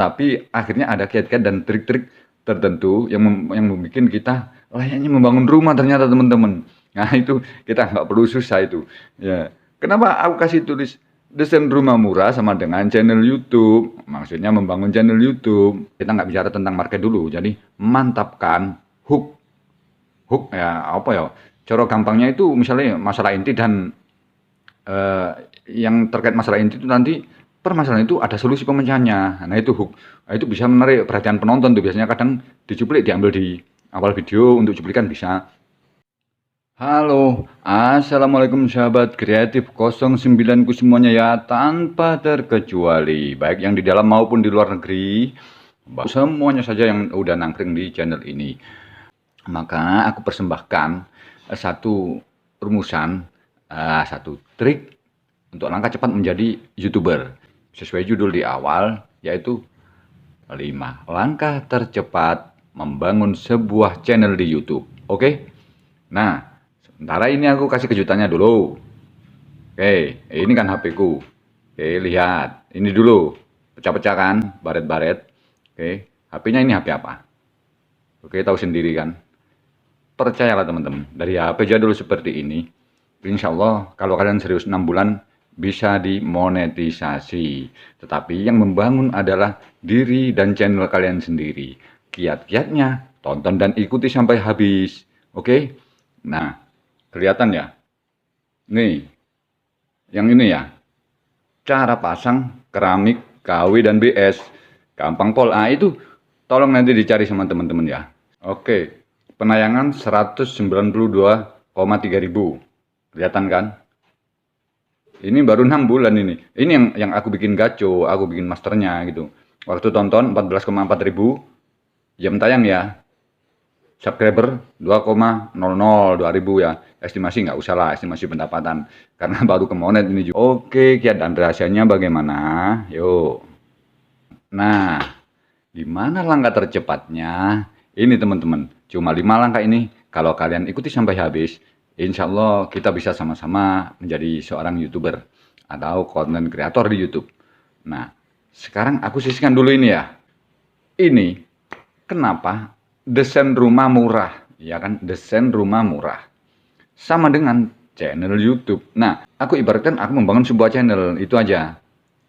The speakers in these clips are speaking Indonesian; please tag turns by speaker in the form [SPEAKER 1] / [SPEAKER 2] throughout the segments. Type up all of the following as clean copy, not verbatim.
[SPEAKER 1] Tapi akhirnya ada kiat-kiat dan trik-trik tertentu yang membuat kita layaknya membangun rumah ternyata teman-teman. Nah itu kita nggak perlu susah itu. Ya, kenapa aku kasih tulis desain rumah murah sama dengan channel YouTube? Maksudnya membangun channel YouTube. Kita nggak bicara tentang market dulu. Jadi mantapkan hook ya apa ya? Cara gampangnya itu misalnya masalah inti dan eh, yang terkait masalah inti itu nanti permasalahan itu ada solusi pemecahannya. Nah itu hook. Nah, itu bisa menarik perhatian penonton tuh biasanya kadang dicuplik diambil di awal video untuk cuplikan bisa. Halo, assalamualaikum sahabat kreatif 09 ku semuanya ya tanpa terkecuali baik yang di dalam maupun di luar negeri semuanya saja yang udah nangkring di channel ini. Maka aku persembahkan satu rumusan, satu trik untuk langkah cepat menjadi YouTuber. Sesuai judul di awal, yaitu 5 langkah tercepat membangun sebuah channel di YouTube. Oke? Nah, sementara ini aku kasih kejutannya dulu. Oke, ini kan HP ku. Oke, lihat. Ini dulu. Pecah-pecah kan, baret-baret. Oke, HP-nya ini HP apa? Oke, tahu sendiri kan. Percayalah teman-teman, dari HP jadul seperti ini, insya Allah kalau kalian serius 6 bulan bisa dimonetisasi. Tetapi yang membangun adalah diri dan channel kalian sendiri. Kiat-kiatnya tonton dan ikuti sampai habis. Oke? Nah, kelihatan ya? Nih, yang ini ya. Cara pasang keramik KW dan BS. Gampang pol. Ah itu tolong nanti dicari sama teman-teman ya. Oke. Penayangan 192,3 ribu. Kelihatan kan? Ini baru 6 bulan ini. Ini yang aku bikin gaco, aku bikin masternya gitu. Waktu tonton 14,4 ribu. Jam tayang ya. Subscriber 2,00 ribu ya. Estimasi nggak usah lah, estimasi pendapatan. Karena baru ke monet ini juga. Oke, kiat dan rahasianya bagaimana? Yuk. Nah, gimana langkah tercepatnya? Ini teman-teman, cuma 5 langkah ini. Kalau kalian ikuti sampai habis, insya Allah kita bisa sama-sama menjadi seorang YouTuber atau konten kreator di YouTube. Nah, sekarang aku sisihkan dulu ini ya. Ini kenapa desain rumah murah, ya kan? Desain rumah murah sama dengan channel YouTube. Nah, aku ibaratkan aku membangun sebuah channel, itu aja.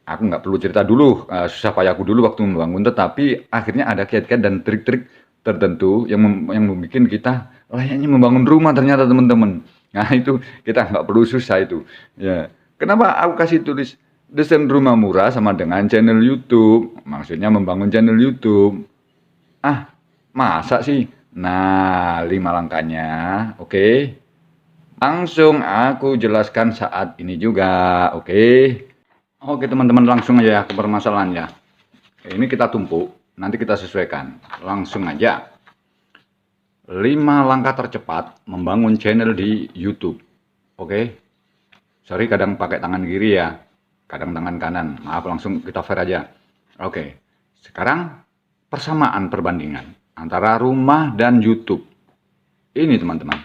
[SPEAKER 1] Aku nggak perlu cerita dulu susah payahku dulu waktu membangun, tetapi akhirnya ada kiat-kiat dan trik-trik tertentu yang membuat kita layaknya membangun rumah ternyata teman-teman. Nah itu kita nggak perlu susah itu. Ya, kenapa aku kasih tulis desain rumah murah sama dengan channel YouTube? Maksudnya membangun channel YouTube. Ah, masa sih? Nah, 5 langkahnya. Oke. Langsung aku jelaskan saat ini juga. Oke. Oke teman-teman, langsung aja ke permasalahannya. Ini kita tumpuk. Nanti kita sesuaikan. Langsung aja. 5 langkah tercepat membangun channel di YouTube. Oke. Sorry kadang pakai tangan kiri ya. Kadang tangan kanan. Maaf, langsung kita fair aja. Oke. Sekarang persamaan perbandingan antara rumah dan YouTube. Ini teman-teman.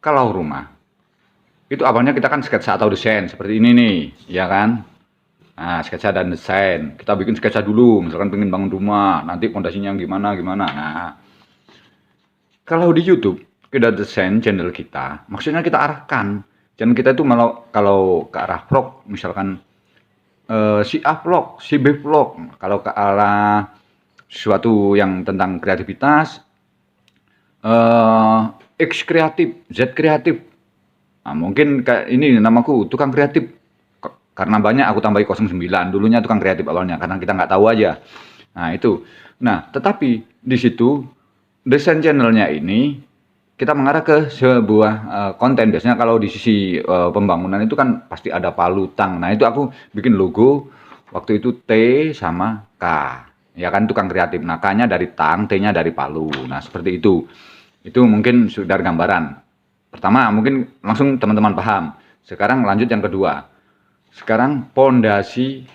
[SPEAKER 1] Kalau rumah, itu awalnya kita kan sketsa atau desain. Seperti ini nih. Ya kan? Nah, sketsa dan desain. Kita bikin sketsa dulu, misalkan pengen bangun rumah, nanti fondasinya gimana. Nah, kalau di YouTube, kita desain channel kita, maksudnya kita arahkan. Channel kita itu kalau ke arah vlog, misalkan si A vlog, si B vlog. Kalau ke arah sesuatu yang tentang kreativitas, X kreatif, Z kreatif. Nah, mungkin kayak ini namaku, tukang kreatif. Karena banyak aku tambahi 09, dulunya tukang kreatif awalnya, karena kita nggak tahu aja. Nah itu, nah tetapi di situ desain channelnya ini kita mengarah ke sebuah konten. Biasanya kalau di sisi pembangunan itu kan pasti ada palutang. Nah itu aku bikin logo, waktu itu T sama K, ya kan tukang kreatif. Nah K-nya dari tang, T-nya dari palu. Nah seperti itu mungkin sudah gambaran. Pertama mungkin langsung teman-teman paham. Sekarang lanjut yang kedua. Sekarang pondasi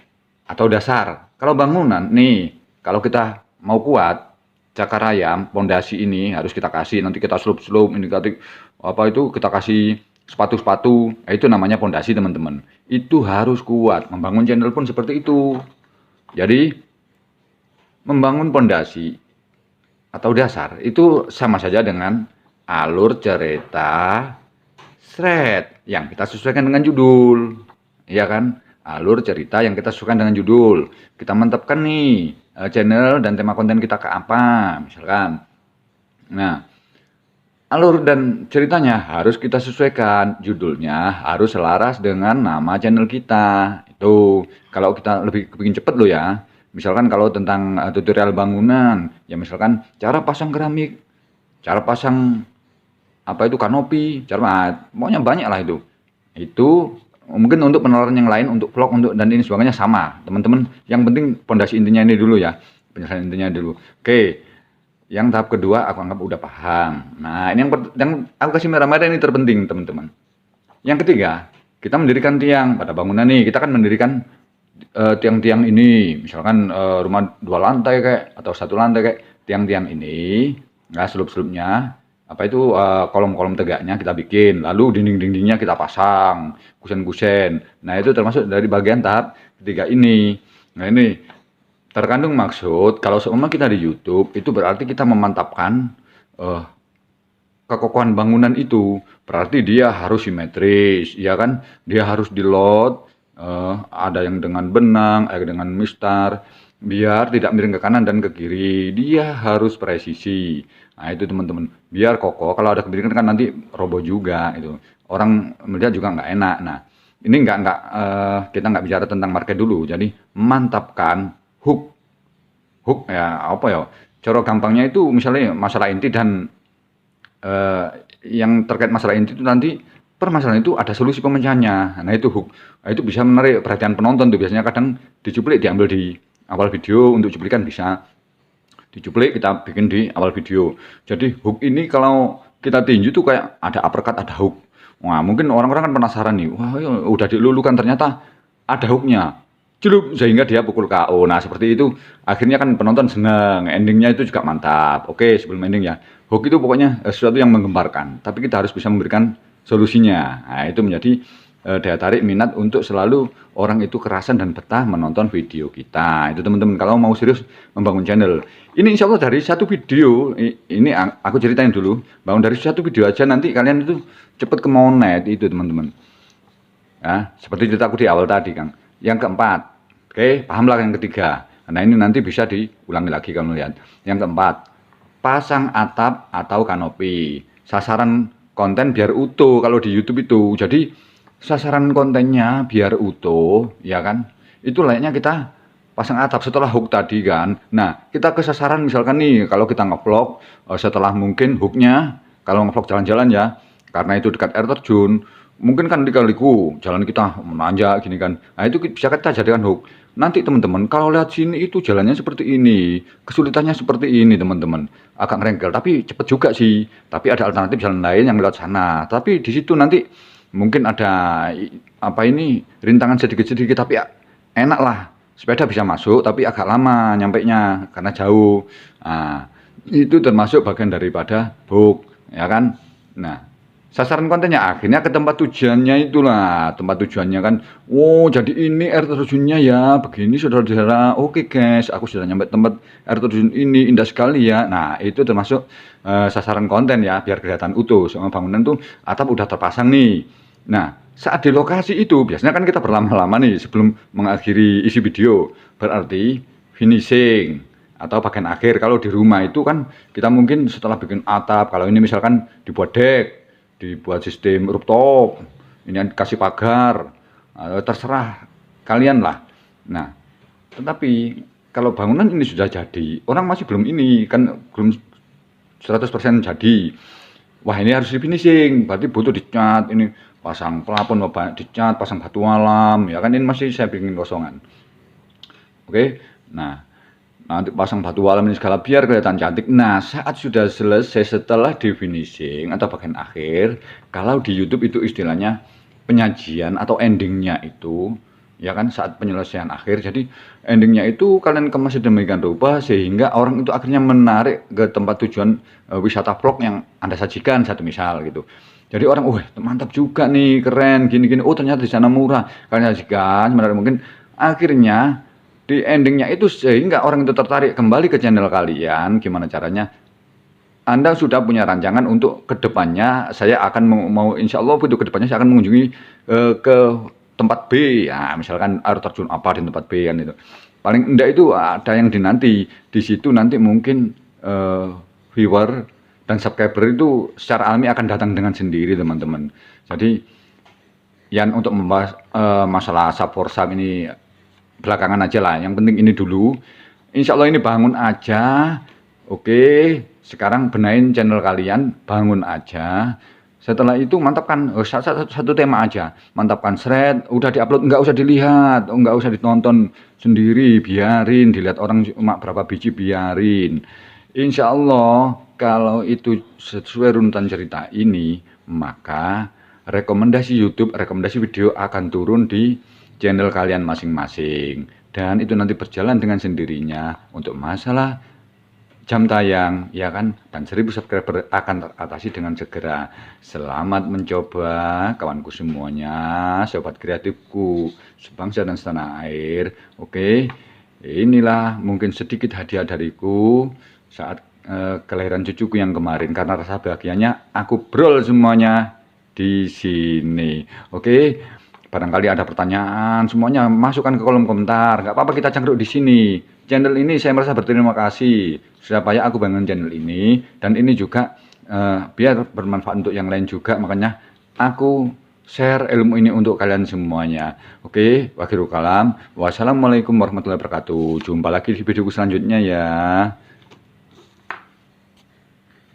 [SPEAKER 1] atau dasar. Kalau bangunan nih, kalau kita mau kuat, cakar ayam, pondasi ini harus kita kasih. Nanti kita slope-slope, indikatif apa itu kita kasih sepatu-sepatu. Nah, itu namanya pondasi teman-teman. Itu harus kuat. Membangun channel pun seperti itu. Jadi membangun pondasi atau dasar itu sama saja dengan alur cerita yang kita sesuaikan dengan judul, ya kan? Alur cerita yang kita sesuaikan dengan judul. Kita mantapkan nih channel dan tema konten kita ke apa, misalkan. Nah, alur dan ceritanya harus kita sesuaikan, judulnya harus selaras dengan nama channel kita. Itu kalau kita lebih kepingin cepet loh ya. Misalkan kalau tentang tutorial bangunan, ya misalkan cara pasang keramik, cara pasang apa itu kanopi, cara pokoknya banyak lah itu. Itu mungkin untuk penalaran yang lain, untuk vlog, untuk dan ini sebagainya sama, teman-teman. Yang penting pondasi intinya ini dulu ya, penjelasan intinya dulu. Oke, yang tahap kedua aku anggap udah paham. Nah, ini yang aku kasih merah-merah ini terpenting, teman-teman. Yang ketiga, kita mendirikan tiang pada bangunan nih. Kita kan mendirikan tiang-tiang ini, misalkan rumah 2 lantai kayak atau 1 lantai kayak tiang-tiang ini, nah selub-selubnya apa itu kolom-kolom tegaknya kita bikin, lalu dinding-dindingnya kita pasang, kusen-kusen. Nah, itu termasuk dari bagian tahap ketiga ini. Nah, ini terkandung maksud kalau seumpama kita di YouTube itu berarti kita memantapkan kekokohan bangunan itu, berarti dia harus simetris, ya kan? Dia harus di-load, ada yang dengan benang, ada dengan mistar, biar tidak miring ke kanan dan ke kiri. Dia harus presisi. Nah, itu teman-teman, biar kokoh. Kalau ada kemiringan kan nanti roboh juga itu. Orang melihat juga nggak enak. Nah, ini kita nggak bicara tentang market dulu. Jadi mantapkan hook ya apa ya? Cara gampangnya itu misalnya masalah inti dan yang terkait masalah inti itu nanti permasalahan itu ada solusi pemecahannya. Nah, itu hook. Nah, itu bisa menarik perhatian penonton tuh. Biasanya kadang dicuplik diambil di awal video, untuk cuplikan bisa. Dicuplik kita bikin di awal video. Jadi hook ini kalau kita tinju tuh kayak ada uppercut, ada hook. Wah, mungkin orang-orang kan penasaran nih. Wah, ya, udah dilulukan ternyata ada hooknya. Celup sehingga dia pukul KO. Nah, seperti itu akhirnya kan penonton senang. Endingnya itu juga mantap. Oke, sebelum ending ya. Hook itu pokoknya sesuatu yang menggemparkan. Tapi kita harus bisa memberikan solusinya. Nah, itu menjadi daya tarik minat untuk selalu orang itu kerasan dan betah menonton video kita. Itu teman-teman kalau mau serius membangun channel. Ini insya Allah dari satu video, ini aku ceritain dulu. Bangun dari satu video aja nanti kalian itu cepet ke monet itu teman-teman. Ya, seperti ceritaku di awal tadi Kang. Yang keempat, oke, pahamlah yang ketiga. Nah, ini nanti bisa diulangi lagi kalau lihat. Yang keempat, pasang atap atau kanopi. Sasaran konten biar utuh kalau di YouTube itu. Jadi sasaran kontennya biar utuh, ya kan? Itu layaknya kita pasang atap setelah hook tadi kan. Nah, kita ke sasaran misalkan nih, kalau kita ngevlog setelah mungkin hooknya, kalau ngevlog jalan-jalan ya, karena itu dekat air terjun, mungkin kan Lika-Liku, jalan kita menanjak gini kan. Nah, itu bisa kita jadikan hook. Nanti teman-teman, kalau lihat sini itu jalannya seperti ini, kesulitannya seperti ini teman-teman. Agak ngerengkel, tapi cepet juga sih. Tapi ada alternatif jalan lain yang lewat sana. Tapi di situ nanti mungkin ada apa ini rintangan sedikit-sedikit tapi enak lah, sepeda bisa masuk tapi agak lama nyampainya karena jauh. Nah, itu termasuk bagian daripada hook, ya kan? Nah, sasaran kontennya akhirnya ke tempat tujuannya itulah, tempat tujuannya kan. Oh, jadi ini air terjunnya ya, begini saudara-saudara. Oke guys, aku sudah nyampe tempat air terjun ini, indah sekali ya. Nah, itu termasuk sasaran konten ya, biar kelihatan utuh. Sama bangunan tuh atap udah terpasang nih. Nah, saat di lokasi itu biasanya kan kita berlama-lama nih sebelum mengakhiri isi video. Berarti finishing atau bagian akhir. Kalau di rumah itu kan kita mungkin setelah bikin atap, kalau ini misalkan dibuat deck, dibuat sistem rooftop, ini kasih pagar, terserah kalian lah. Nah, tetapi kalau bangunan ini sudah jadi, orang masih belum ini, kan belum 100% jadi. Wah, ini harus di finishing, berarti butuh dicat, ini pasang pelapon, dicat, pasang batu alam, ya kan ini masih saya bikin kosongan. Oke, nah nanti pasang batu alam ini segala biar kelihatan cantik. Nah, saat sudah selesai setelah di finishing atau bagian akhir, kalau di YouTube itu istilahnya penyajian atau endingnya itu, ya kan saat penyelesaian akhir. Jadi endingnya itu kalian kemas sedemikian rupa sehingga orang itu akhirnya menarik ke tempat tujuan wisata vlog yang Anda sajikan satu misal gitu. Jadi orang, wah mantap juga nih, keren, gini-gini. Oh ternyata di sana murah. Kalian sajikan, menarik mungkin. Akhirnya di endingnya itu sehingga orang itu tertarik kembali ke channel kalian. Gimana caranya? Anda sudah punya rancangan untuk kedepannya saya akan mau insya Allah untuk kedepannya saya akan mengunjungi ke tempat B ya, misalkan air terjun apa di tempat B kan itu. Paling enggak itu ada yang dinanti di situ nanti mungkin viewer dan subscriber itu secara alami akan datang dengan sendiri teman-teman. Jadi yang untuk membahas masalah sub for sub ini belakangan aja lah. Yang penting ini dulu. Insya Allah ini bangun aja. Oke, sekarang benain channel kalian, bangun aja. Setelah itu mantapkan satu tema aja, mantapkan thread, udah diupload, nggak usah dilihat, nggak usah ditonton sendiri, biarin, dilihat orang cuma berapa biji, biarin. Insya Allah kalau itu sesuai runutan cerita ini, maka rekomendasi YouTube, rekomendasi video akan turun di channel kalian masing-masing. Dan itu nanti berjalan dengan sendirinya untuk masalah jam tayang, ya kan, dan 1000 subscriber akan teratasi dengan segera. Selamat mencoba kawanku semuanya, sobat kreatifku, sebangsa dan setanah air. Oke, inilah mungkin sedikit hadiah dariku saat kelahiran cucuku yang kemarin, karena rasa bahagianya aku brol semuanya di sini. Oke, barangkali ada pertanyaan, semuanya masukkan ke kolom komentar. Nggak apa-apa kita cangkruk di sini. Channel ini saya merasa berterima kasih supaya aku bangun channel ini, dan ini juga biar bermanfaat untuk yang lain juga, makanya aku share ilmu ini untuk kalian semuanya. Oke, wakhirul kalam. Wassalamualaikum warahmatullahi wabarakatuh. Jumpa lagi di videoku selanjutnya ya.